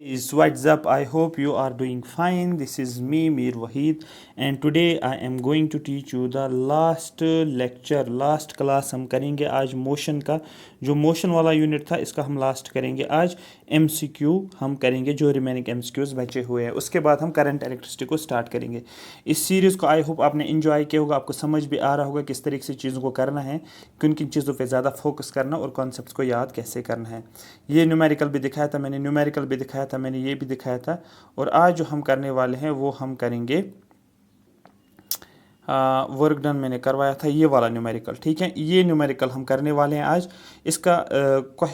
Is what's up? I hope you are doing fine. This is me, Mir Wahid, and today I am going to teach you the last lecture, last class हम करेंगे आज motion का। जो motion वाला unit था इसका हम last करेंगे आज। MCQ हम करेंगे जो रिमेनिंग MCQs बचे हुए हैं, उसके बाद हम करंट इलेक्ट्रिसिटी को स्टार्ट करेंगे। इस सीरीज़ को आई होप आपने इन्जॉय किया होगा, आपको समझ भी आ रहा होगा किस तरीके से चीज़ों को करना है, किन किन चीज़ों पे ज़्यादा फोकस करना और कॉन्सेप्ट्स को याद कैसे करना है। ये न्यूमेरिकल भी दिखाया था मैंने, न्यूमेरिकल भी दिखाया था मैंने, ये भी दिखाया था। और आज जो हम करने वाले हैं वो हम करेंगे वर्क डन मैंने करवाया था ये वाला न्यूमेरिकल। ठीक है, ये न्यूमेरिकल हम करने वाले हैं आज। इसका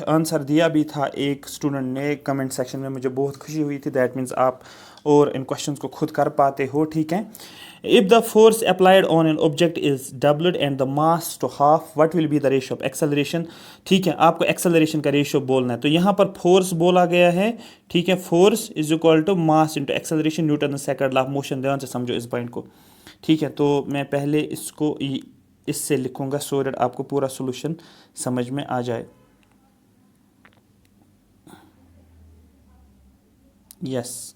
आंसर दिया भी था एक स्टूडेंट ने कमेंट सेक्शन में, मुझे बहुत खुशी हुई थी। दैट मीन्स आप और इन क्वेश्चंस को खुद कर पाते हो। ठीक है, if the force applied on an object is doubled and the mass to half, what will be the ratio of acceleration. ठीक है, आपको एक्सेलरेशन का रेशियो बोलना है। तो यहाँ पर फोर्स बोला गया है। ठीक है, force is equal to mass into acceleration, Newton the second law of motion. ध्यान से समझो इस पॉइंट को। ठीक है, तो मैं पहले इसको इससे लिखूंगा सो दैट आपको पूरा सोल्यूशन समझ में आ जाए। यस,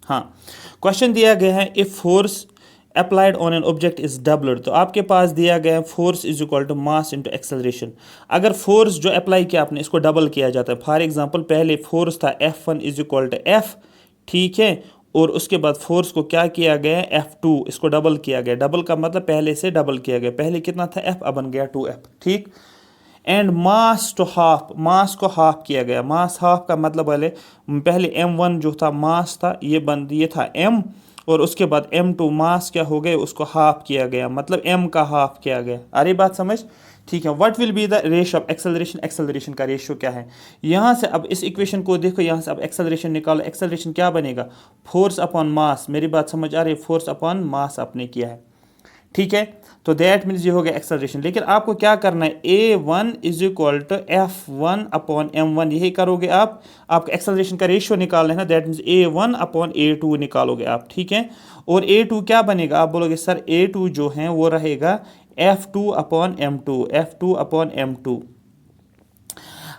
हाँ, क्वेश्चन दिया गया है if force applied on an object is doubled. तो आपके पास दिया गया है force is equal to mass into acceleration. अगर फोर्स जो अप्लाई किया आपने इसको डबल किया जाता है। फॉर एग्जांपल पहले फोर्स था F1 is equal to F। ठीक है, और उसके बाद फोर्स को क्या किया गया है F2, इसको डबल किया गया। डबल का मतलब पहले से डबल किया गया। पहले कितना था F, अब बन गया 2F। ठीक, एंड मास टू हाफ, मास को हाफ किया गया। मास हाफ का मतलब पहले M1 जो था मास था, ये था M, और उसके बाद M2 मास क्या हो गए, उसको हाफ किया गया, मतलब M का हाफ किया गया। अरे बात समझ। ठीक है, what will be the ratio of acceleration. Acceleration का रेशियो क्या है। यहाँ से अब इस इक्वेशन को देखो, यहाँ से अब एक्सेलरेशन निकालो। एक्सेलरेशन क्या बनेगा, फोर्स अपॉन मास। मेरी बात समझ आ रही है, फोर्स अपॉन मास आपने किया है। ठीक है, तो दैट मीन्स ये हो गया एक्सेलरेशन। लेकिन आपको क्या करना है, A1 is equal to F1 upon M1, यही करोगे आप। आपका एक्सेलरेशन का रेशियो निकालना है ना, that means A1 upon A2 निकालोगे आप। ठीक है, और A2 क्या बनेगा, आप बोलोगे सर A2 जो है वो रहेगा F2 upon M2, F2 upon M2।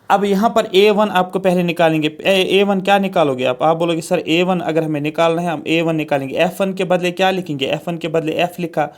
अब यहाँ पर A1 आपको पहले निकालेंगे। A1 क्या निकालोगे आप बोलोगे सर A1 अगर हमें निकालना है, हम A1 निकालेंगे। F1 के बदले क्या लिखेंगे, F1 के बदले F लिखा।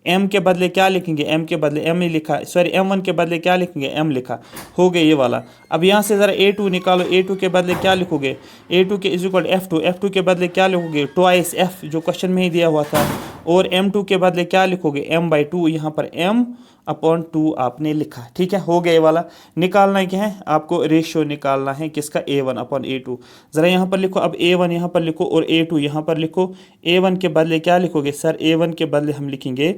M के बदले क्या लिखेंगे, M के बदले M ही लिखा। सॉरी, M1 के बदले क्या लिखेंगे, M लिखा। हो गया ये वाला। अब यहाँ से ज़रा A2 निकालो। A2 के बदले क्या लिखोगे, A2 के इज इक्वल F2। F2 के बदले क्या लिखोगे, ट्वाइस F जो क्वेश्चन में ही दिया हुआ था। और M2 के बदले क्या लिखोगे, M/2। यहाँ पर M अपॉन 2 आपने लिखा। ठीक है, हो गया ये वाला। निकालना क्या है आपको, रेशियो निकालना है किसका, A1 अपॉन A2। ज़रा यहाँ पर लिखो, अब A1 यहाँ पर लिखो और A2 यहाँ पर लिखो। A1 के बदले क्या लिखोगे सर, A1 के बदले हम लिखेंगे,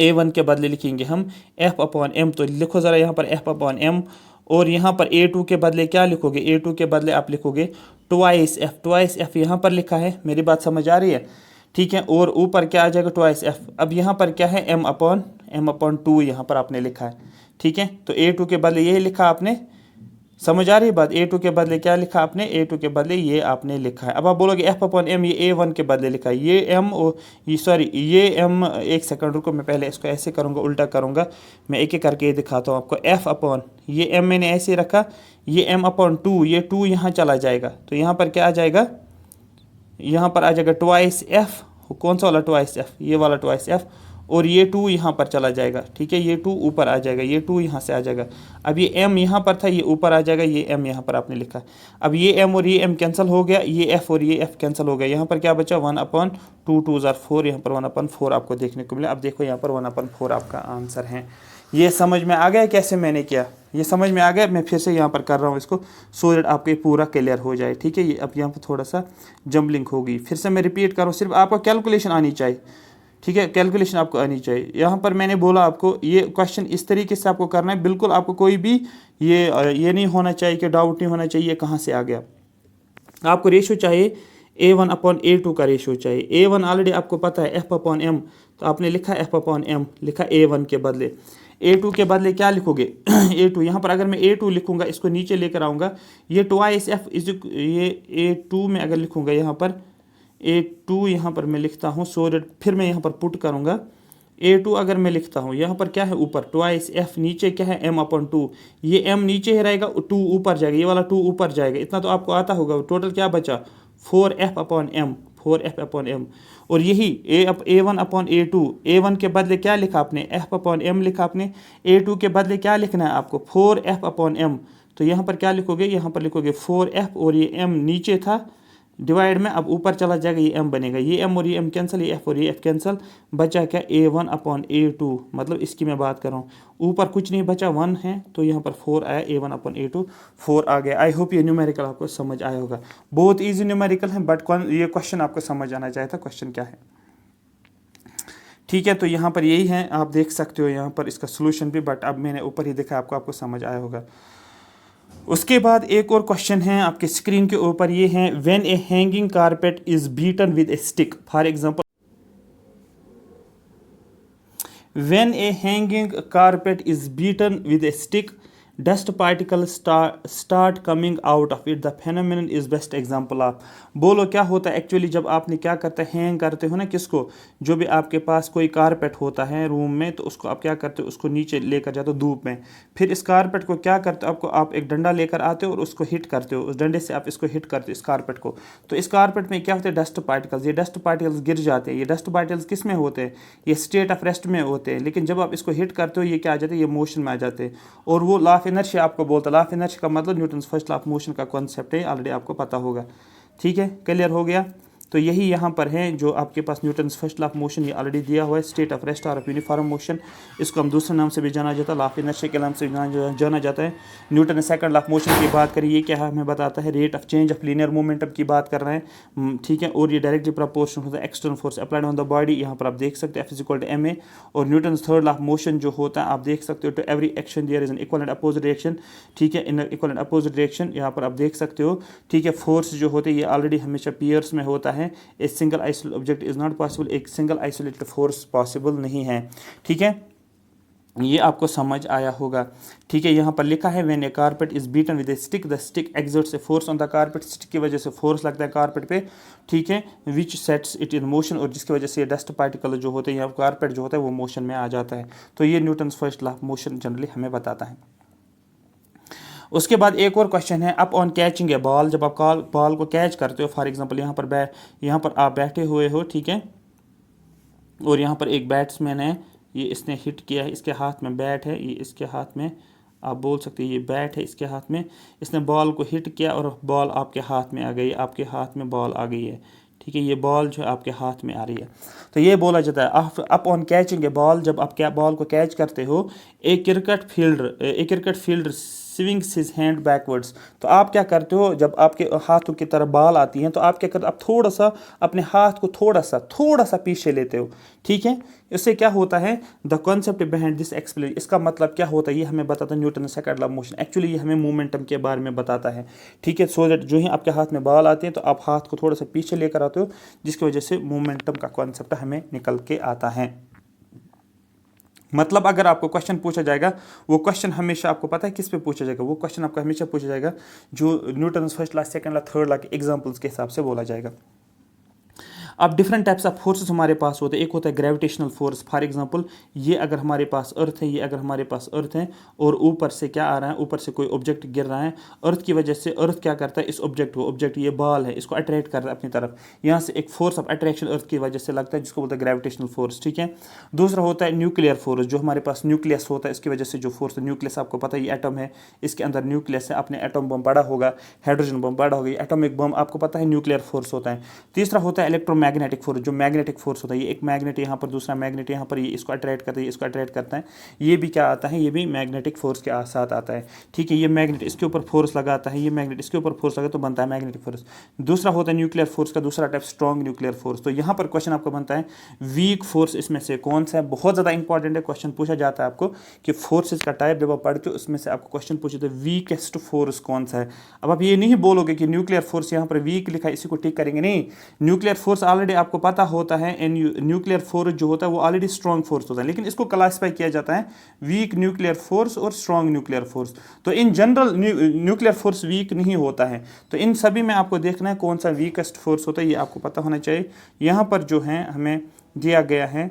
A1 के बदले लिखेंगे हम F अपॉन M। तो लिखो ज़रा यहाँ पर F अपॉन M। और यहाँ पर A2 के बदले क्या लिखोगे, A2 के बदले आप लिखोगे ट्वाइस F। ट्वाइस F यहाँ पर लिखा है, मेरी बात समझ आ रही है। ठीक है, और ऊपर क्या आ जाएगा, ट्वाइस F। अब यहाँ पर क्या है, M अपॉन 2 यहाँ पर आपने लिखा है। ठीक है, तो A2 के बदले यही लिखा आपने। समझ आ रही है बात। A2 के बदले क्या लिखा आपने, A2 के बदले ये आपने लिखा है। अब आप बोलोगे F अपॉन M, ये A1 के बदले लिखा है। ये M और ये सॉरी ये M, एक सेकंड रुको, मैं पहले इसको ऐसे करूँगा, उल्टा करूँगा। मैं एक एक करके ये दिखाता हूँ आपको। F अपॉन ये M मैंने ऐसे रखा, ये M अपॉन 2, ये 2 यहाँ चला जाएगा। तो यहाँ पर क्या आ जाएगा, यहाँ पर आ जाएगा ट्वाइस F। कौन सा वाला ट्वाइस F, ये वाला ट्वाइस F। और ये 2 यहाँ पर चला जाएगा। ठीक है, ये 2 ऊपर आ जाएगा, ये 2 यहाँ से आ जाएगा। अब ये M यहाँ पर था, ये ऊपर आ जाएगा, ये M यहाँ पर आपने लिखा। अब ये M और ये M कैंसिल हो गया, ये F और ये F कैंसिल हो गया। यहाँ पर क्या बचा, 1 अपॉन 2, 2 ज़ार 4, यहाँ पर 1 अपॉन 4 आपको देखने को मिला। अब देखो यहाँ पर 1 अपॉन 4 आपका आंसर है। ये समझ में आ गया कैसे मैंने किया, ये समझ में आ गया। मैं फिर से यहाँ पर कर रहा हूँ इसको सो दैट आपको ये पूरा क्लियर हो जाए। ठीक है, ये अब यहाँ पर थोड़ा सा जम्बलिंग होगी। फिर से मैं रिपीट करूँ, सिर्फ आपको कैलकुलेशन आनी चाहिए। ठीक है, कैलकुलेशन आपको आनी चाहिए। यहाँ पर मैंने बोला आपको ये क्वेश्चन इस तरीके से आपको करना है, बिल्कुल आपको कोई भी ये नहीं होना चाहिए कि डाउट नहीं होना चाहिए कहाँ से आ गया। आपको रेशियो चाहिए A1 अपॉन A2 का रेशियो चाहिए। A1 ऑलरेडी आपको पता है F अपॉन M, तो आपने लिखा F अपॉन M, लिखा A1 के बदले। A2 के बदले क्या लिखोगे A2। यहाँ पर अगर मैं A2 लिखूंगा, इसको नीचे लेकर आऊँगा, ये ट्वाइस F इज ये A2 में अगर लिखूंगा, यहाँ पर A2 यहाँ पर मैं लिखता हूँ सो दैट फिर मैं यहाँ पर पुट करूँगा A2 अगर मैं लिखता हूँ, यहाँ पर क्या है ऊपर ट्वाइस F, नीचे क्या है m/2, ये m नीचे ही रहेगा, 2 ऊपर जाएगा, ये वाला 2 ऊपर जाएगा, इतना तो आपको आता होगा। टोटल क्या बचा 4F/m, 4F/m। और यही A1/A2, A1 के बदले क्या लिखा आपने F/m लिखा आपने, A2 के बदले क्या लिखना है आपको 4F/m। तो यहाँ पर क्या लिखोगे, यहाँ पर लिखोगे 4F और ये m नीचे था डिवाइड में, अब ऊपर चला जाएगा, ये m बनेगा, ये m और ये m कैंसिल, ये f और ये f कैंसिल, बचा क्या A1/A2, मतलब इसकी मैं बात कर रहा हूँ। ऊपर कुछ नहीं बचा, 1 है, तो यहाँ पर 4 आया, A1/A2 4 आ गया। आई होप ये न्यूमेरिकल आपको समझ आया होगा। बहुत ईजी न्यूमेरिकल है, बट ये क्वेश्चन आपको समझ आना चाहिए था, क्वेश्चन क्या है। ठीक है, तो यहाँ पर यही है, आप देख सकते हो यहाँ पर इसका सोल्यूशन भी, बट अब मैंने ऊपर ही देखा, आपको समझ आया होगा। उसके बाद एक और क्वेश्चन है आपके स्क्रीन के ऊपर, ये है when A hanging carpet is beaten with A stick, for example when A hanging carpet is beaten with A stick dust particle start coming out of it, the phenomenon is best example of. बोलो क्या होता है actually, जब आपने क्या करते हैं, hang करते हो ना किसको, जो भी आपके पास कोई कारपेट होता है रूम में, तो उसको आप क्या करते हो, उसको नीचे लेकर जाते हो धूप में, फिर इस कारपेट को क्या करते हो, आप एक डंडा लेकर आते हो और उसको हिट करते हो, उस डंडे से आप इसको हिट करते हो इस कारपेट को, तो इस कारपेट में क्या होते हैं डस्ट पार्टिकल्स, ये डस्ट पार्टिकल्स गिर जाते हैं। ये डस्ट पार्टिकल्स किस में होते हैं, ये स्टेट ऑफ रेस्ट में होते हैं, लेकिन जब आप इसको हिट करते हो ये क्या आ जाते हैं, ये मोशन में आ जाते हैं। और वो लॉ ऑफ इनर्शिया आपको बोलता है, लॉ ऑफ इनर्शिया का मतलब Newton's first law of motion का कॉन्सेप्ट है, ऑलरेडी आपको पता होगा। ठीक है, क्लियर हो गया। तो यही यहाँ पर है जो आपके पास Newton's first law of motion, ये ऑलरेडी दिया हुआ है, स्टेट ऑफ रेस्ट और ऑफ यूनिफॉर्म मोशन, इसको हम दूसरे नाम से भी जाना जाता है, लॉ ऑफ इनर्शिया के नाम से जाना जाता है। न्यूटन ने सेकंड लॉ ऑफ मोशन की बात करी, ये क्या है हमें बताता है, rate of change of linear momentum की बात कर रहे हैं। ठीक है, और ये डायरेक्टली प्रोपोर्शनल होता है external force applied on the body, यहाँ पर आप देख सकते हैं F=ma। और Newton third law of motion जो होता है आप देख सकते हो, to every action there is an equal and opposite reaction. ठीक है, इन इक्वल एंड अपोजिट रिएक्शन यहाँ पर आप देख सकते हो। ठीक है, फोर्स जो होते हैं ये ऑलरेडी हमेशा पेयर्स में होता है, a single isolated object is not possible, एक सिंगल आइसोलेटेड फोर्स पॉसिबल नहीं है। ठीक है, ये आपको समझ आया होगा। ठीक है, यहाँ पर लिखा है when A carpet is beaten with A stick the stick exerts a force on the carpet, stick की वजह से फोर्स लगता है कारपेट पे। ठीक है, which sets it in motion, और जिसकी वजह से डस्ट पार्टिकल जो होते हैं या कारपेट जो होता है वो मोशन में आ जाता है। तो ये Newton's first law of motion generally हमें बताता है। उसके बाद एक और क्वेश्चन है, up on catching A ball, जब आप बॉल को कैच करते हो, फॉर एग्जांपल यहाँ पर आप बैठे हुए हो, ठीक है, और यहाँ पर एक बैट्समैन है, ये इसने हिट किया है, इसके हाथ में बैट है, ये इसके हाथ में, आप बोल सकते हैं ये बैट है इसके हाथ में, इसने बॉल को हिट किया और बॉल आपके हाथ में आ गई, आपके हाथ में बॉल आ गई है। ठीक है, ये बॉल जो आपके हाथ में आ रही है, तो ये बोला जाता है up on catching A ball, जब आप क्या बॉल को कैच करते हो, एक cricket fielder swings his hand backwards, तो आप क्या करते हो, जब आपके हाथों की तरफ बॉल आती हैं तो आप क्या करते हो, आप थोड़ा सा अपने हाथ को थोड़ा सा पीछे लेते हो। ठीक है, इससे क्या होता है, the concept behind this explain, इसका मतलब क्या होता है ये हमें बताता है Newton second law of motion. Actually ये हमें मोमेंटम के बारे में बताता है। ठीक है, सो दैट जो ही आपके हाथ में बॉल आती है तो आप हाथ को थोड़ा सा पीछे लेकर आते हो, जिसकी वजह से मोमेंटम का कॉन्सेप्ट हमें निकल के आता है। मतलब अगर आपको क्वेश्चन पूछा जाएगा, वो क्वेश्चन हमेशा आपको पता है किस पे पूछा जाएगा, वो क्वेश्चन आपको हमेशा पूछा जाएगा जो Newton first law second law third law के एग्जांपल्स के हिसाब से बोला जाएगा। अब डिफरेंट टाइप्स ऑफ फोर्सेस हमारे पास होते हैं। एक होता है ग्रेविटेशनल फोर्स, फॉर एग्जांपल ये अगर हमारे पास अर्थ है, ये अगर हमारे पास अर्थ है और ऊपर से क्या आ रहा है, ऊपर से कोई ऑब्जेक्ट गिर रहा है, अर्थ की वजह से अर्थ क्या करता है, इस ऑब्जेक्ट ये बॉल है, इसको अट्रैक्ट कर रहा है अपनी तरफ, यहाँ से एक फोर्स ऑफ अट्रैक्शन अर्थ की वजह से लगता है, जिसको बोलते हैं ग्रेविटेशनल फोर्स। ठीक है, दूसरा होता है न्यूक्लियर फोर्स, जो हमारे पास न्यूक्लियस होता है, इसकी वजह से जो फोर्स है, न्यूक्लियस आपको पता है ये एटम है, इसके अंदर न्यूक्लियस है, अपने एटम बम पड़ा होगा, हाइड्रोजन बम पड़ा होगा, एटॉमिक बम आपको पता है न्यूक्लियर फोर्स होता है। तीसरा होता है इलेक्ट्रोमैग्नेटिक फोर्स, जो मैग्नेटिक फोर्स होता है, ये एक मैग्नेट यहाँ पर, दूसरा मैग्नेट यहाँ पर, ये इसको अट्रैक्ट करता है, इसको अट्रैक्ट करता है, ये भी क्या आता है, ये भी मैग्नेटिक फोर्स के साथ आता है। ठीक है, ये मैग्नेट इसके ऊपर फोर्स लगाता है, ये मैग्नेट इसके ऊपर फोर्स लगा तो बनता है मैग्नेटिक फोर्स। दूसरा होता है न्यूक्लियर फोर्स का दूसरा टाइप स्ट्रॉन्ग न्यूक्लियर फोर्स। तो यहाँ पर क्वेश्चन आपको बनता है वीक फोर्स इसमें से कौन सा है, बहुत ज़्यादा इंपॉर्टेंट है, क्वेश्चन पूछा जाता है आपको कि फोर्सेस का टाइप जब आप पढ़ते हो उसमें से आपको क्वेश्चन पूछे तो वीकेस्ट फोर्स कौन सा है। अब आप ये नहीं बोलोगे कि न्यूक्लियर फोर्स यहाँ पर वीक लिखा है इसी को टिक करेंगे, नहीं, न्यूक्लियर फोर्स ऑलरेडी आपको पता होता है, न्यूक्लियर फोर्स जो होता है वो ऑलरेडी स्ट्रॉन्ग फोर्स होता है, लेकिन इसको क्लासिफाई किया जाता है वीक न्यूक्लियर फोर्स और स्ट्रॉन्ग न्यूक्लियर फोर्स। तो in general nuclear force week नहीं होता है, तो इन सभी में आपको देखना है कौन सा वीकेस्ट फोर्स होता है, ये आपको पता होना चाहिए। यहाँ पर जो है हमें दिया गया है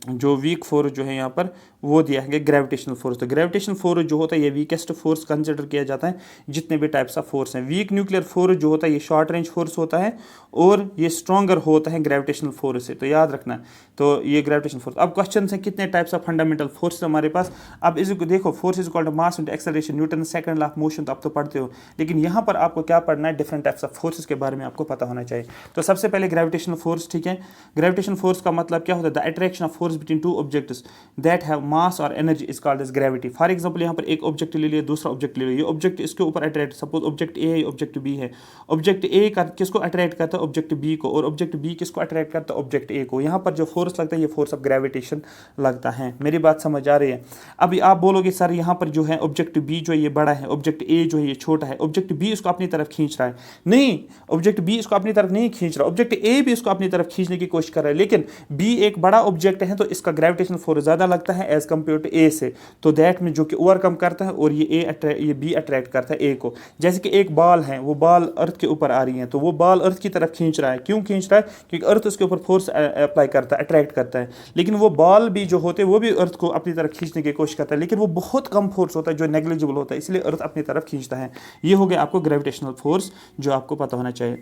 जो वीक फोर्स जो है यहाँ पर वो दिया है ग्रेविटेशनल फोर्स। तो ग्रेविटेशनल फोर्स जो होता है ये वीकेस्ट फोर्स कंसिडर किया जाता है जितने भी टाइप्स ऑफ फोर्स हैं। वीक न्यूक्लियर फोर्स जो होता है ये शॉर्ट रेंज फोर्स होता है और ये स्ट्रॉन्गर होता है ग्रेविटेशनल फोर्स से, तो याद रखना। तो ये ग्रेविटेशनल फोर्स। अब क्वेश्चन है कितने टाइप्स ऑफ फंडामेंटल फोर्स हमारे पास। अब इसको देखो, force is equal to mass into acceleration, Newton second law of motion तो आप तो पढ़ते हो, लेकिन यहाँ पर आपको क्या पढ़ना है, डिफरेंट टाइप्स ऑफ फोर्सेस के बारे में आपको पता होना चाहिए। तो सबसे पहले ग्रेविटेशनल फोर्स, ठीक है। ग्रेविटेशनल फोर्स का मतलब क्या होता है, the attraction of force between two objects that have mass और energy is called as gravity. For example यहाँ पर एक ऑब्जेक्ट ले लिया, दूसरा ऑब्जेक्ट ले लिया, ये ऑब्जेक्ट इसके ऊपर अट्रैक्ट, सपोज ऑब्जेक्ट ए है, ऑब्जेक्ट बी है। ऑब्जेक्ट ए किसको अट्रैक्ट करता है, ऑब्जेक्ट बी को, और ऑब्जेक्ट बी किसको अट्रैक्ट करता है, ऑब्जेक्ट ए को। यहाँ पर जो फोर्स लगता है ये फोर्स ऑफ ग्रेविटेशन लगता है। मेरी बात समझ आ रही है। अभी आप बोलोगे सर यहाँ पर जो है ऑब्जेक्ट बी जो है ये बड़ा है, ऑब्जेक्ट ए जो है ये छोटा है, ऑब्जेक्ट बी इसको अपनी तरफ खींच रहा है। नहीं, ऑब्जेक्ट बी इसको अपनी तरफ नहीं खींच रहा, ऑब्जेक्ट ए भी इसको अपनी तरफ खींचने की कोशिश कर रहा है, लेकिन बी एक बड़ा ऑब्जेक्ट है तो इसका ग्रेविटेशनल फोर्स ज़्यादा लगता है एज कम्पेयर टू ए से। तो दैट में जो कि ओवरकम करता है और ये बी अट्रैक्ट करता है ए को। जैसे कि एक बॉल है, वो बॉल अर्थ के ऊपर आ रही है तो वो बॉल अर्थ की तरफ खींच रहा है। क्यों खींच रहा है, क्योंकि अर्थ उसके ऊपर फोर्स अप्लाई करता है, अट्रैक्ट करता है। लेकिन वो बॉल भी जो होते हैं वो भी अर्थ को अपनी तरफ खींचने की कोशिश करता है, लेकिन वो बहुत कम फोर्स होता है जो नेग्लिजिबल होता है, इसलिए अर्थ अपनी तरफ खींचता है। ये हो गया आपको ग्रेविटेशनल फोर्स जो आपको पता होना चाहिए,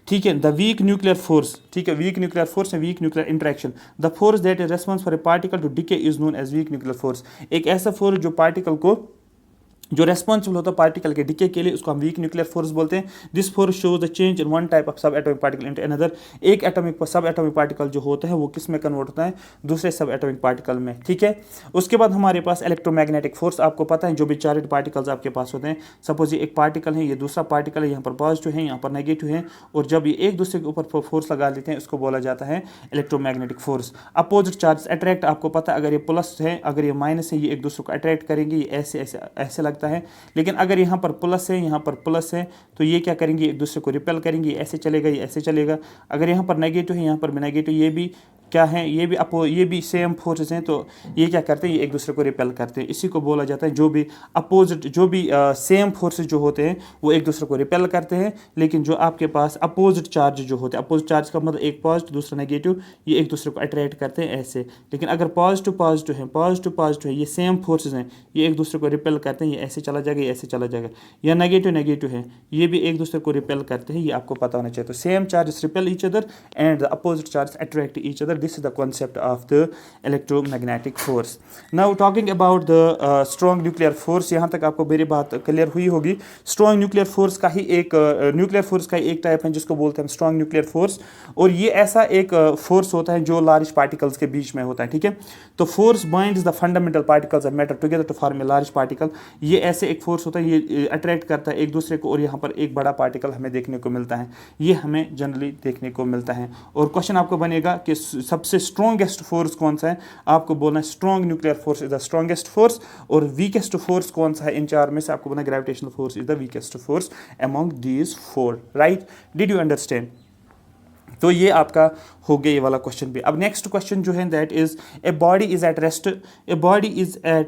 ठीक है। द वीक न्यूक्लियर फोर्स, ठीक है, वीक न्यूक्लियर फोर्स है weak nuclear interaction. The force that is response for a particle to decay is known as weak nuclear force. एक ऐसा फोर्स जो पार्टिकल को, जो रेस्पॉन्सिबल होता है पार्टिकल के डिके के लिए, उसको हम वीक न्यूक्लियर फोर्स बोलते हैं। This force shows the change in one type of सब एटॉमिक पार्टिकल इनटू अनदर। एक एटॉमिक सब एटॉमिक पार्टिकल जो होता है वो किस में कन्वर्ट होता है, दूसरे सब एटॉमिक पार्टिकल में, ठीक है। उसके बाद हमारे पास इलेक्ट्रोमैग्नेटिक फोर्स, आपको पता है जो भी चार्जड पार्टिकल्स आपके पास होते हैं, सपोज ये एक पार्टिकल है, ये दूसरा पार्टिकल है, यहाँ पर पॉजिटिव है, यहाँ पर नेगेटिव है, और जब ये एक दूसरे के ऊपर फोर्स लगा लेते हैं उसको बोला जाता है electromagnetic force. Opposite charge attract, आपको पता है अगर ये प्लस है अगर ये माइनस है, ये एक दूसरे को अट्रैक्ट करेंगे, ये ऐसे ऐसे ऐसे लगता है। लेकिन अगर यहाँ पर प्लस है, यहाँ पर प्लस है, तो ये क्या करेंगे, एक दूसरे को रिपेल करेंगे, ये ऐसे चलेगा, ये ऐसे चलेगा। अगर यहाँ पर नेगेटिव है, यहाँ पर भी नेगेटिव, ये भी क्या है, ये भी सेम फोर्सेस हैं, तो ये क्या करते हैं, ये एक दूसरे को रिपेल करते हैं। इसी को बोला जाता है, जो भी अपोजिट, जो भी सेम फोर्सेस जो होते हैं वो एक दूसरे को रिपेल करते हैं, लेकिन जो आपके पास अपोजिट चार्ज जो होते हैं, अपोजिट चार्ज का मतलब एक पॉजिटिव दूसरा नेगेटिव, ये एक दूसरे को अट्रैक्ट करते हैं ऐसे। लेकिन अगर पॉजिटिव पॉजिटिव है, पॉजिटिव पॉजिटिव है, ये सेम फोर्सेस हैं, ये एक दूसरे को रिपेल करते हैं, ये ऐसे चला जाएगा, ये ऐसे चला जाएगा। या नेगेटिव नेगेटिव है, ये भी एक दूसरे को रिपेल करते हैं, ये आपको पता होना चाहिए। तो same charges repel each other and the opposite charge attract each other. This is the concept of the electromagnetic force. Now talking about the strong nuclear force, यहाँ तक आपको मेरी बात क्लियर हुई होगी। स्ट्रॉन्ग न्यूक्लियर फोर्स का ही एक nuclear force का एक टाइप है जिसको बोलते हैं स्ट्रॉन्ग न्यूक्लियर फोर्स, और ये ऐसा एक फोर्स होता है जो लार्ज पार्टिकल्स के बीच में होता है, ठीक है। तो force binds the fundamental particles of matter together to form a large particle. ये ऐसे एक फोर्स होता है, ये अट्रैक्ट करता है एक दूसरे को, और यहाँ पर एक बड़ा पार्टिकल हमें देखने को मिलता है, ये हमें जनरली देखने को मिलता है। और क्वेश्चन आपको बनेगा कि सबसे स्ट्रॉन्गेस्ट फोर्स कौन सा है, आपको बोलना है strong nuclear force is the strongest force, और वीकेस्ट फोर्स कौन सा है इन चार में से, आपको बोलना gravitational force is the weakest force among these four. Right, did you understand? तो ये आपका हो गया ये वाला क्वेश्चन भी। अब नेक्स्ट क्वेश्चन जो है that is a body is at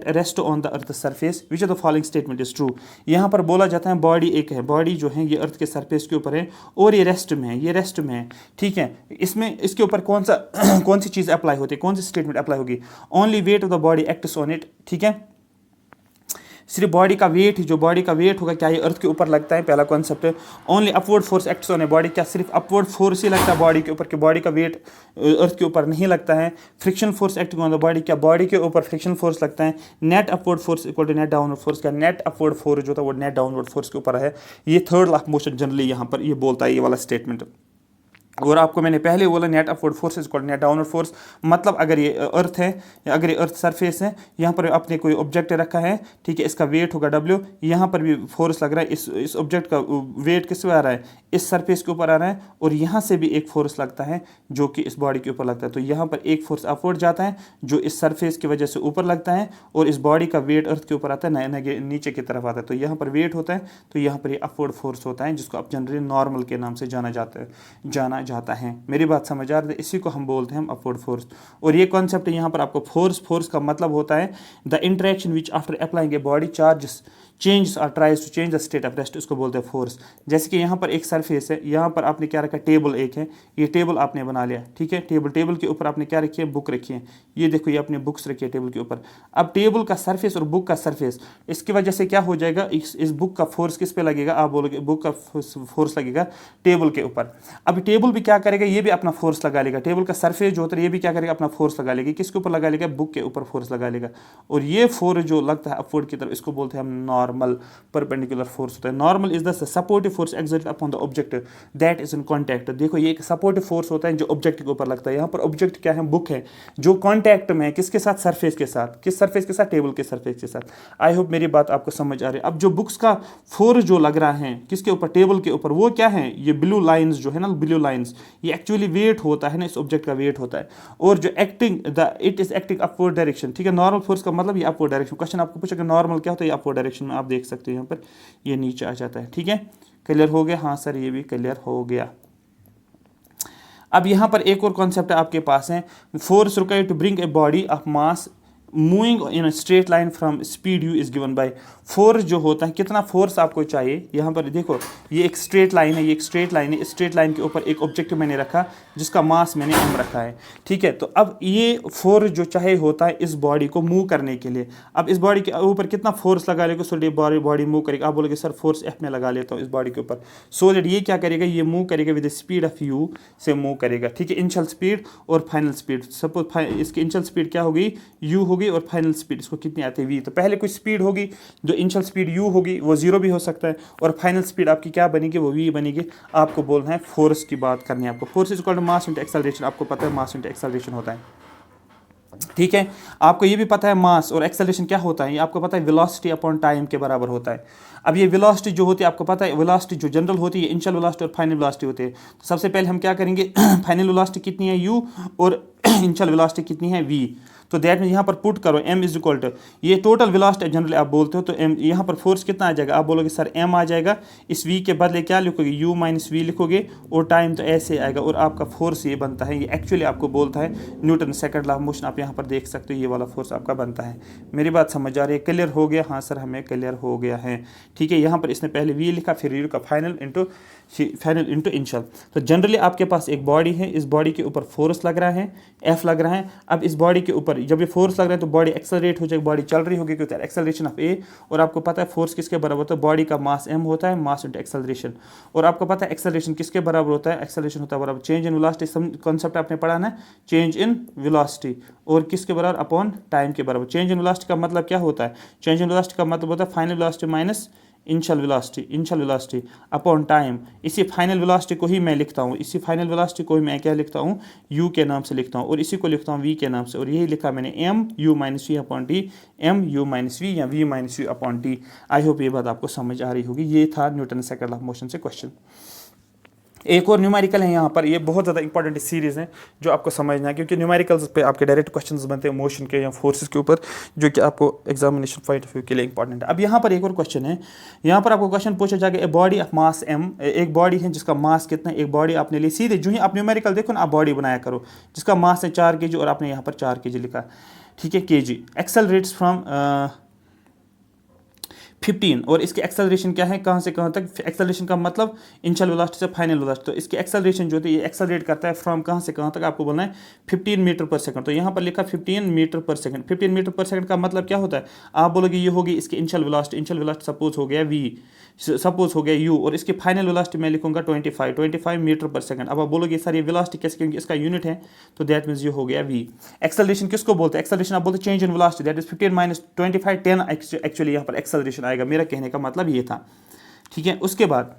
rest on the earth surface which of the following statement is true. यहाँ पर बोला जाता है बॉडी एक है, बॉडी जो है ये अर्थ के सरफेस के ऊपर है और ये रेस्ट में है, ये रेस्ट में है, ठीक है। इसमें इसके ऊपर कौन सी चीज़ अप्लाई होती है, कौन सी स्टेटमेंट अप्लाई होगी, only weight of the body acts on it, ठीक है। सिर्फ बॉडी का वेट, जो बॉडी का वेट होगा क्या ये अर्थ के ऊपर लगता है, पहला कॉन्सेप्ट है। Only upward force acts on a body, क्या सिर्फ अपवर्ड फोर्स ही लगता है बॉडी के ऊपर, कि बॉडी का वेट अर्थ के ऊपर नहीं लगता है। Friction force acting on the body, क्या बॉडी के ऊपर फ्रिक्शन फोर्स लगता है। Net upward force equal to net downward force, क्या नेट अपवर्ड फोर्स जो था वो नेट डाउनवर्ड फोर्स के ऊपर है। ये third law of motion generally यहाँ पर ये बोलता है ये वाला स्टेटमेंट। और आपको मैंने पहले बोला net upward force is called net downward force, मतलब अगर ये अर्थ है, अगर ये अर्थ सरफेस है, यहाँ पर आपने कोई ऑब्जेक्ट रखा है, ठीक है, इसका वेट होगा W, यहाँ पर भी फोर्स लग रहा है, इस ऑब्जेक्ट का वेट किस पे आ रहा है, इस सरफेस के ऊपर आ रहा है, और यहाँ से भी एक फोर्स लगता है जो कि इस बॉडी के ऊपर लगता है। तो यहाँ पर एक फोर्स अपवर्ड जाता है जो इस सरफेस की वजह से ऊपर लगता है, और इस बॉडी का वेट अर्थ के ऊपर आता है, नीचे की तरफ आता है। तो यहाँ पर वेट होता है, तो यहाँ पर ये अपवर्ड फोर्स होता है जिसको आप जनरली नॉर्मल के नाम से जाना जाता है। मेरी बात समझ आ रही है, इसी को हम बोलते हैं अपवर्ड फोर्स। और ये कॉन्सेप्ट यहाँ पर आपको फोर्स का मतलब होता है the interaction which after applying a body charges, change और tries to change the state of rest, उसको बोलते हैं फोर्स। जैसे कि यहाँ पर एक सरफेस है, यहाँ पर आपने क्या रखा, टेबल एक है, ये टेबल आपने बना लिया, ठीक है, टेबल के ऊपर आपने क्या रखी है, बुक रखी है, ये देखो ये आपने बुक्स रखी है टेबल के ऊपर। अब टेबल का सरफेस और बुक का सरफेस, इसकी वजह से क्या हो जाएगा, इस बुक का फोर्स किस पे लगेगा, आप बोलोगे बुक का फोर्स लगेगा टेबल के ऊपर। अब टेबल भी क्या करेगा, ये भी अपना फोर्स लगा लेगा, टेबल का सरफेस जो होता है ये भी क्या करेगा, अपना फोर्स लगा लेगा, किसके ऊपर लगा लेगा, बुक के ऊपर फोर्स लगा लेगा। और ये फोर्स जो लगता है अपवर्ड की तरफ, इसको बोलते हैं हम नॉर्मल परपेंडिकुलर फोर्स होता है। Normal is the supportive force exerted upon the object that is in contact. देखो ये एक सपोर्टिव फोर्स होता है जो ऑब्जेक्ट के ऊपर लगता है। यहाँ पर ऑब्जेक्ट क्या है, बुक है, जो कॉन्टैक्ट में है किसके साथ, सरफेस के साथ। किस सरफेस के साथ, टेबल के सरफेस के साथ। आई होप मेरी बात आपको समझ आ रही है। अब जो बुक्स का फोर्स जो लग रहा है किसके ऊपर, टेबल के ऊपर, वो क्या है, ये ब्लू लाइंस जो है ना, ब्लू लाइंस, ये एक्चुअली वेट होता है ना, इस ऑब्जेक्ट का वेट होता है। और जो acting it is acting upward direction, ठीक है। नॉर्मल फोर्स का मतलब ये अपवर्ड डायरेक्शन। क्वेश्चन आपको पूछेगा नॉर्मल क्या होता है, ये अपवर्ड डायरेक्शन में, आप देख सकते हो यहाँ पर ये नीचे आ जाता है, ठीक है। क्लियर हो गया, हाँ सर ये भी क्लियर हो गया। अब यहाँ पर एक और कॉन्सेप्ट आपके पास है, force required to bring a body of mass moving in a straight line from speed u is given by. Force जो होता है, कितना फोर्स आपको चाहिए, यहाँ पर देखो ये एक स्ट्रेट लाइन है, ये एक स्ट्रेट लाइन है, इस स्ट्रेट लाइन के ऊपर एक ऑब्जेक्ट मैंने रखा जिसका मास मैंने m रखा है, ठीक है। तो अब ये फोर्स जो चाहे होता है इस बॉडी को मूव करने के लिए। अब इस बॉडी के ऊपर कितना फोर्स लगा लेगा, सो बॉडी मूव करेगा। आप बोलोगे सर फोर्स F में लगा लेता हूँ इस बॉडी के ऊपर, सो दैट ये क्या करेगा, ये मूव करेगा विद स्पीड ऑफ u से मूव करेगा, ठीक है। इनिशियल स्पीड और फाइनल स्पीड, सपोज इसकी इनिशियल स्पीड क्या होगी, u होगी, और फाइनल स्पीड इसको कितनी आती है v। तो पहले कोई स्पीड होगी, जो इनिशियल स्पीड u होगी वो 0 भी हो सकता है, और फाइनल स्पीड आपकी क्या बनेगी, वो v बनेगी। आपको बोलना है फोर्स की बात करनी है आपको। Force is equal to mass into acceleration, आपको पता है मास इनटू एक्सेलरेशन होता है, ठीक है। आपको ये भी पता है मास और एक्सेलरेशन क्या होता है, ये आपको पता है वेलोसिटी अपॉन टाइम के बराबर होता है। अब ये वेलोसिटी जो होती है आपको पता है, वेलोसिटी जो जनरल होती है इनिशियल वेलोसिटी और फाइनल वेलोसिटी होती है। तो सबसे पहले हम क्या करेंगे, फाइनल वेलोसिटी कितनी है u और इनिशियल वेलोसिटी कितनी है v। तो दैट में यहाँ पर पुट करो m इज इक्वल टू, ये टोटल वेलोसिटी जनरली आप बोलते हो, तो m यहाँ पर फोर्स कितना आ जाएगा, आप बोलोगे सर m आ जाएगा, इस v के बदले क्या लिखोगे, u माइनस वी लिखोगे, और टाइम तो ऐसे आएगा, और आपका फोर्स ये बनता है, ये एक्चुअली आपको बोलता है Newton second law of motion. आप यहाँ पर देख सकते हो ये वाला फोर्स आपका बनता है। मेरी बात समझ आ रही है, क्लियर हो गया, हाँ सर हमें क्लियर हो गया है, ठीक है। यहाँ पर इसने पहले v लिखा, फिर u का फाइनल इंटू इनिशियल। तो जनरली आपके पास एक बॉडी है, इस बॉडी के ऊपर फोर्स लग रहा है, F लग रहा है। अब इस बॉडी के ऊपर जब ये फोर्स लग रहा है तो बॉडी एक्सेलरेट हो जाएगी, बॉडी चल रही होगी, क्योंकि एक्सेलरेशन ऑफ ए, और आपको पता है फोर्स किसके बराबर होता है, बॉडी का मास m होता है, मास इनटू एक्सेलरेशन। और आपको पता है एक्सेलरेशन किसके बराबर होता है, एक्सेलरेशन होता है बराबर चेंज इन वेलोसिटी, कॉन्सेप्ट आपने पढ़ा ना, चेंज इन वेलोसिटी, और किसके बराबर, अपॉन टाइम के बराबर। चेंज इन वेलोसिटी का मतलब क्या होता है, चेंज इन वेलोसिटी का मतलब होता है final velocity minus initial velocity upon time. इसी फाइनल वेलोसिटी को ही मैं लिखता हूँ, इसी फाइनल वेलोसिटी को ही मैं क्या लिखता हूँ, u के नाम से लिखता हूँ, और इसी को लिखता हूँ v के नाम से, और यही लिखा मैंने m u minus v upon t, m u minus v या v minus u upon t. I hope ये बात आपको समझ आ रही होगी। ये था Newton second law of motion से क्वेश्चन। एक और न्यूमेरिकल है यहाँ पर, ये बहुत ज़्यादा इंपॉर्टेंट सीरीज़ है जो आपको समझना है, क्योंकि न्यूमेरिकल्स पे आपके डायरेक्ट क्वेश्चंस बनते हैं मोशन के या फोर्सेस के ऊपर, जो कि आपको एग्जामिनेशन पॉइंट ऑफ व्यू के लिए इंपॉर्टेंट है। अब यहाँ पर एक और क्वेश्चन है, यहाँ पर आपको क्वेश्चन पूछा जाएगा, ए बॉडी ऑफ मास m, एक बॉडी है जिसका मास कितना है, एक बॉडी आपने ली, सीधे जो ही आप न्यूमेरिकल देखो ना, आप बॉडी बनाया करो जिसका मास है 4 kg, और आपने यहाँ पर 4 kg लिखा, ठीक है, kg। एक्सेलरेट्स फ्रॉम 15, और इसकी एक्सेलरेशन क्या है, कहाँ से कहाँ तक, एक्सेलरेशन का मतलब इनिशियल वेलोसिटी से फाइनल वेलोसिटी। तो इसकी एक्सेलरेशन जो होती है, ये एक्सेलरेट करता है फ्रॉम कहाँ से कहाँ तक, आपको बोलना है 15 मीटर पर सेकंड। तो यहाँ पर लिखा 15 मीटर पर सेकंड। 15 मीटर पर सेकंड का मतलब क्या होता है, आप बोलोगे ये होगी इसकी इनिशियल वेलोसिटी सपोज हो गया v, सपोज हो गया u, और इसकी फाइनल वेलोसिटी मैं लिखूंगा 25 मीटर पर सेकंड। अब आप बोलोगे सर ये वेलोसिटी कैसे, क्योंकि इसका यूनिट है, तो दैट मीन्स ये हो गया v। एक्सेलरेशन किसको बोलते हैं, एक्सेलरेशन आप बोलते हैं change in velocity, that is 15 minus 25 10, actually यहाँ पर एक्सेलरेशन आएगा। मेरा कहने का मतलब ये था, ठीक है। उसके बाद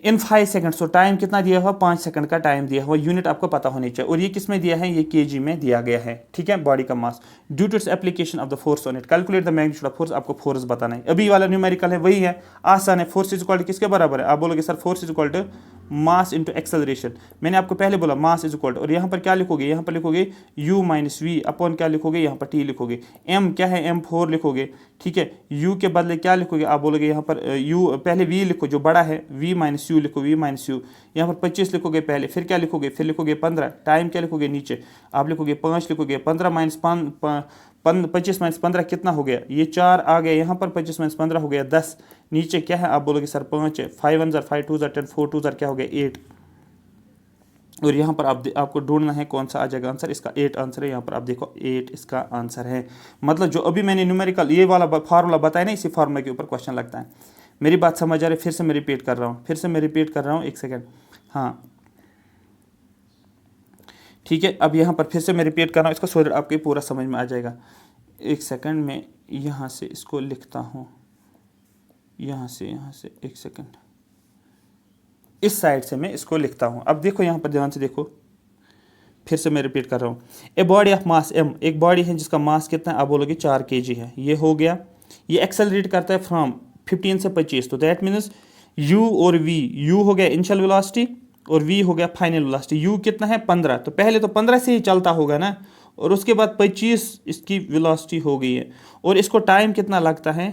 इन 5 सेकंड, तो टाइम कितना दिया हुआ, 5 सेकंड का टाइम दिया हुआ, यूनिट आपको पता होनी चाहिए, और ये किस में दिया है, ये kg में दिया गया है, ठीक है। बॉडी का mass due to its application of the force on it, calculate the magnitude of force, आपको फोर्स बताना है। अभी वाला न्यूमेरिकल है वही है, आसान है। फोर्स इज इक्वल टू किसके बराबर है, आप बोलोगे sir force is equal to mass into acceleration. मैंने आपको पहले बोला मास इज इक्वल, और यहाँ पर क्या लिखोगे, यहाँ पर लिखोगे u माइनस वी अपॉन क्या लिखोगे, यहाँ पर t लिखोगे। m क्या है, m4 लिखोगे, ठीक है। u के बदले क्या लिखोगे, आप बोलोगे यहाँ पर u, पहले v लिखो जो बड़ा है, v माइनस यू लिखो, v माइनस यू, यहाँ पर 25 लिखोगे पहले, फिर क्या लिखोगे, फिर लिखोगे 15, टाइम क्या लिखोगे नीचे, आप लिखोगे 5 लिखोगे, 15 माइनस 25 माइनस 15 कितना हो गया, ये 4 आ गया, यहाँ पर 25 माइनस 15 हो गया 10, नीचे क्या है, आप बोलोगे सर 5 है, 5 1 5 2 10, 4 2 क्या हो गया 8, और यहाँ पर आपको ढूंढना है कौन सा आ जाएगा आंसर, इसका 8 आंसर है, यहाँ पर आप देखो 8 इसका आंसर है। मतलब जो अभी मैंने न्यूमेरिकल ये वाला फार्मूला बताया ना, इसी फार्मूला के ऊपर क्वेश्चन लगता है। मेरी बात समझ आ रही है, फिर से मैं रिपीट कर रहा हूँ, एक सेकेंड, हाँ ठीक है। अब यहाँ पर फिर से मैं रिपीट कर रहा हूँ इसको, सो दैट आपको पूरा समझ में आ जाएगा। एक सेकंड में यहाँ से इसको लिखता हूँ, यहाँ से एक सेकंड, इस साइड से मैं इसको लिखता हूँ। अब देखो यहाँ पर ध्यान से देखो, फिर से मैं रिपीट कर रहा हूँ। ए बॉडी ऑफ मास m, एक बॉडी है जिसका मास कितना है, आप बोलोगे 4 kg है, ये हो गया। ये एक्सेलरेट करता है फ्रॉम 15 से 25, तो दैट मीन्स u और v, u हो गया इनिशियल वेलोसिटी और v हो गया फाइनल वेलोसिटी। u कितना है 15, तो पहले तो 15 से ही चलता होगा ना, और उसके बाद 25 इसकी वेलोसिटी हो गई है, और इसको टाइम कितना लगता है,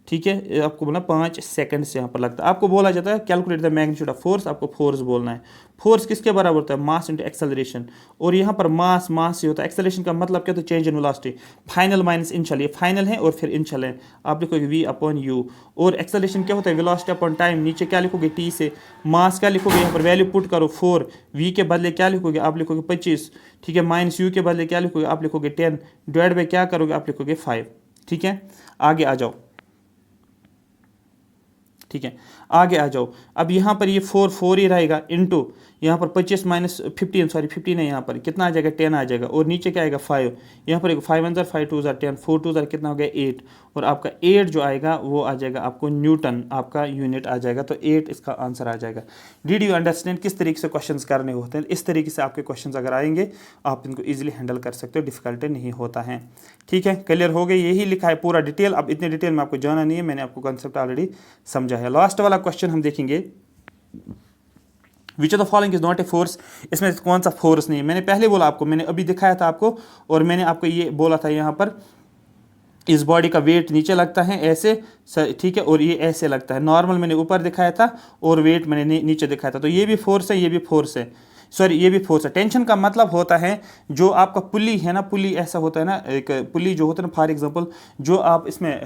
ठीक है, आपको बोला 5 सेकंड से यहाँ पर लगता है। आपको बोला जाता है calculate the magnitude of force, आपको फोर्स बोलना है। फोर्स किसके बराबर होता है, मास इंटू एक्सेलरेशन, और यहाँ पर मास से होता है, एक्सेलरेशन का मतलब क्या होता है, change in velocity, final minus initial, ये फाइनल है और फिर इनिशियल है, आप लिखोगे v अपॉन यू, और एक्सेलरेशन क्या होता है, वेलोसिटी अपॉन टाइम, नीचे क्या लिखोगे t से, मास क्या लिखोगे, यहाँ पर वैल्यू पुट करो 4, v के बदले क्या लिखोगे, आप लिखोगे 25, ठीक है, माइनस u के बदले क्या लिखोगे, आप लिखोगे 10, डिवाइड बाई क्या करोगे, आप लिखोगे 5, ठीक है। आगे आ जाओ, ठीक है, आगे आ जाओ। अब यहाँ पर ये 4 ही रहेगा, इनटू यहाँ पर 25 माइनस 15, सॉरी 15 है, यहाँ पर कितना आ जाएगा 10 आ जाएगा, और नीचे क्या आएगा 5, यहाँ पर 5 1 5 2 10, 4 2 कितना हो गया 8, और आपका 8 जो आएगा वो आ जाएगा आपको न्यूटन, आपका यूनिट आ जाएगा, तो 8 इसका आंसर आ जाएगा। डिड यू अंडरस्टैंड किस तरीके से क्वेश्चंस करने होते हैं, इस तरीके से आपके क्वेश्चंस अगर आएंगे आप इनको ईजिली हैंडल कर सकते हो, डिफिकल्टी नहीं होता है, ठीक है। क्लियर हो गई, यही लिखा है पूरा डिटेल, अब इतने डिटेल में आपको जाना नहीं है, मैंने आपको कॉन्सेप्ट ऑलरेडी समझा है। लास्ट वाला क्वेश्चन हम देखेंगे, which of the following is not a force, इसमें कौन सा फोर्स नहीं है। मैंने पहले बोला आपको, मैंने अभी दिखाया था आपको, और मैंने आपको ये बोला था यहाँ पर इस बॉडी का वेट नीचे लगता है ऐसे, ठीक है, और ये ऐसे लगता है, नॉर्मल मैंने ऊपर दिखाया था और वेट मैंने नीचे दिखाया था, तो ये भी फोर्स है, ये भी फोर्स है, सॉरी ये भी फोर्स है। टेंशन का मतलब होता है जो आपका पुली है ना, पुली ऐसा होता है ना, एक पुली जो होता है ना, फॉर एग्जांपल जो आप इसमें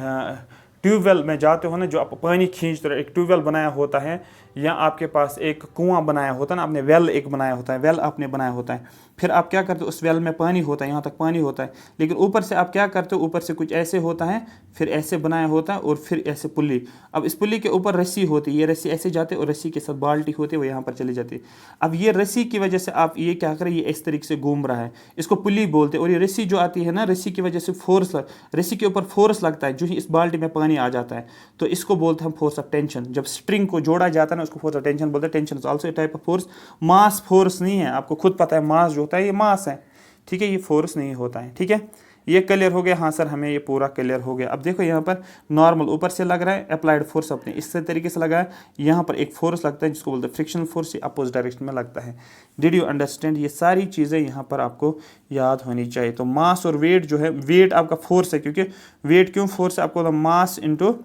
ट्यूबवेल में जाते हो ना, जो आप पानी खींचते हो, एक ट्यूबवेल बनाया होता है, या आपके पास एक कुआं बनाया होता है ना, आपने वेल एक बनाया होता है, वेल आपने बनाया होता है, फिर आप क्या करते हो, उस वेल में पानी होता है, यहाँ तक पानी होता है, लेकिन ऊपर से आप क्या करते हो, ऊपर से कुछ ऐसे होता है, फिर ऐसे बनाया होता है, और फिर ऐसे पुल्ली, अब इस पुल्ली के ऊपर रस्सी होती है, ये रस्सी ऐसे जाते और रस्सी के साथ बाल्टी होती है, वो यहाँ पर चली जाती है। अब ये रस्सी की वजह से आप ये क्या करें, ये इस तरीके से घूम रहा है, इसको पुल्ली बोलते हैं, और ये रस्सी जो आती है ना, रस्सी की वजह से फोर्स, रस्सी के ऊपर फोर्स लगता है, जो ही इस बाल्टी में पानी आ जाता है, तो इसको बोलते हैं हम फोर्स ऑफ टेंशन। जब स्ट्रिंग को जोड़ा जाता है ना, उसको फोर्स ऑफ टेंशन बोलते हैं। Tension is also a type of force. Mass force नहीं है, आपको खुद पता है, मास जो होता है ये मास है, ठीक है, ये फोर्स नहीं होता है, ठीक है। ये क्लियर हो गया, हाँ सर हमें ये पूरा क्लियर हो गया। अब देखो यहाँ पर नॉर्मल ऊपर से लग रहा है, अप्लाइड फोर्स अपने इस तरीके से लगा है, यहाँ पर एक फोर्स लगता है जिसको बोलते हैं फ्रिक्शनल फोर्स, ये अपोजिट डायरेक्शन में लगता है। डिड यू अंडरस्टैंड, ये सारी चीज़ें यहाँ पर आपको याद होनी चाहिए। तो मास और वेट जो है, वेट आपका फोर्स है, क्योंकि वेट क्यों फोर्स है, आपको मास इंटू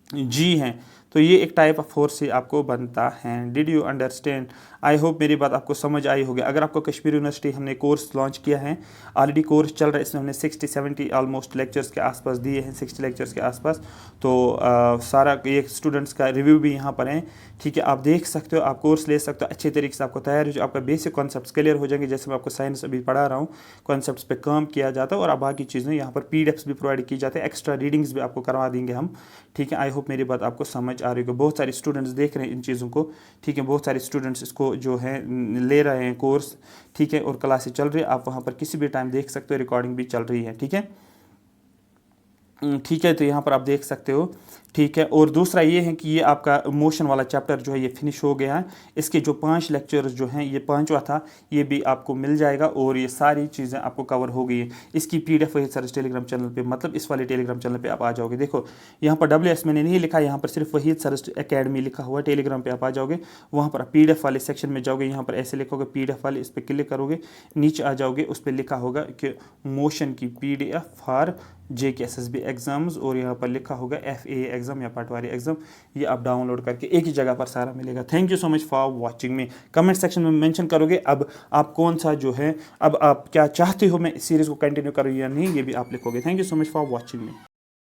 जी है, तो ये एक टाइप ऑफ फोर्स से आपको बनता है। Did you understand, I hope मेरी बात आपको समझ आई होगी। अगर आपको कश्मीर यूनिवर्सिटी हमने कोर्स लॉन्च किया है, ऑलरेडी कोर्स चल रहा है, इसमें हमने 60-70 ऑलमोस्ट लेक्चर्स के आसपास दिए हैं, 60 लेक्चर्स के आसपास, तो सारा ये स्टूडेंट्स का रिव्यू भी यहाँ पर है, ठीक है, आप देख सकते हो, आप कोर्स ले सकते हो, अच्छे तरीके से आपको तैयार हो, आपका बेसिक कॉन्सेप्ट्स क्लियर हो जाएंगे, जैसे मैं आपको साइंस अभी पढ़ा रहा हूँ, कॉन्सेप्ट्स पे काम किया जाता है, और अब बाकी चीज़ें यहाँ पर पीडीएफ्स भी प्रोवाइड की जाते हैं, एक्स्ट्रा रीडिंग्स भी आपको करवा देंगे हम, ठीक है। आई होप मेरी बात आपको समझ आ रही है। बहुत सारे स्टूडेंट्स देख रहे हैं इन चीज़ों को, ठीक है, बहुत सारे स्टूडेंट्स इसको जो है ले रहे हैं कोर्स, ठीक है, और क्लासेस चल रही है, आप वहाँ पर किसी भी टाइम देख सकते हो, रिकॉर्डिंग भी चल रही है, ठीक है, ठीक है, तो यहाँ पर आप देख सकते हो, ठीक है। और दूसरा ये है कि ये आपका मोशन वाला चैप्टर जो है ये फिनिश हो गया है। इसके जो 5 लेक्चर्स जो हैं, ये पांचवा था, ये भी आपको मिल जाएगा और ये सारी चीज़ें आपको कवर हो गई है। इसकी PDF Waheed sir Telegram channel पे, मतलब इस वाले टेलीग्राम चैनल पे आप आ जाओगे। देखो यहाँ पर WS मैंने नहीं लिखा, यहाँ पर सिर्फ वहीद सर एकेडमी लिखा हुआ है। टेलीग्राम पे आप आ जाओगे, वहाँ पर आप PDF वाले सेक्शन में जाओगे, यहाँ पर ऐसे लिखोगे PDF वाले, इस पर क्लिक करोगे, नीचे आ जाओगे, उस पर लिखा होगा कि मोशन की PDF फॉर JKSSB एग्जाम्स, और यहाँ पर लिखा होगा FAA एग्जाम या पटवारी एग्जाम। ये आप डाउनलोड करके एक ही जगह पर सारा मिलेगा। Thank you so much for watching me. Comment section में मेंशन करोगे अब आप कौन सा जो है, अब आप क्या चाहते हो मैं इस सीरीज़ को कंटिन्यू करूँ या नहीं, ये भी आप लिखोगे। Thank you so much for watching me.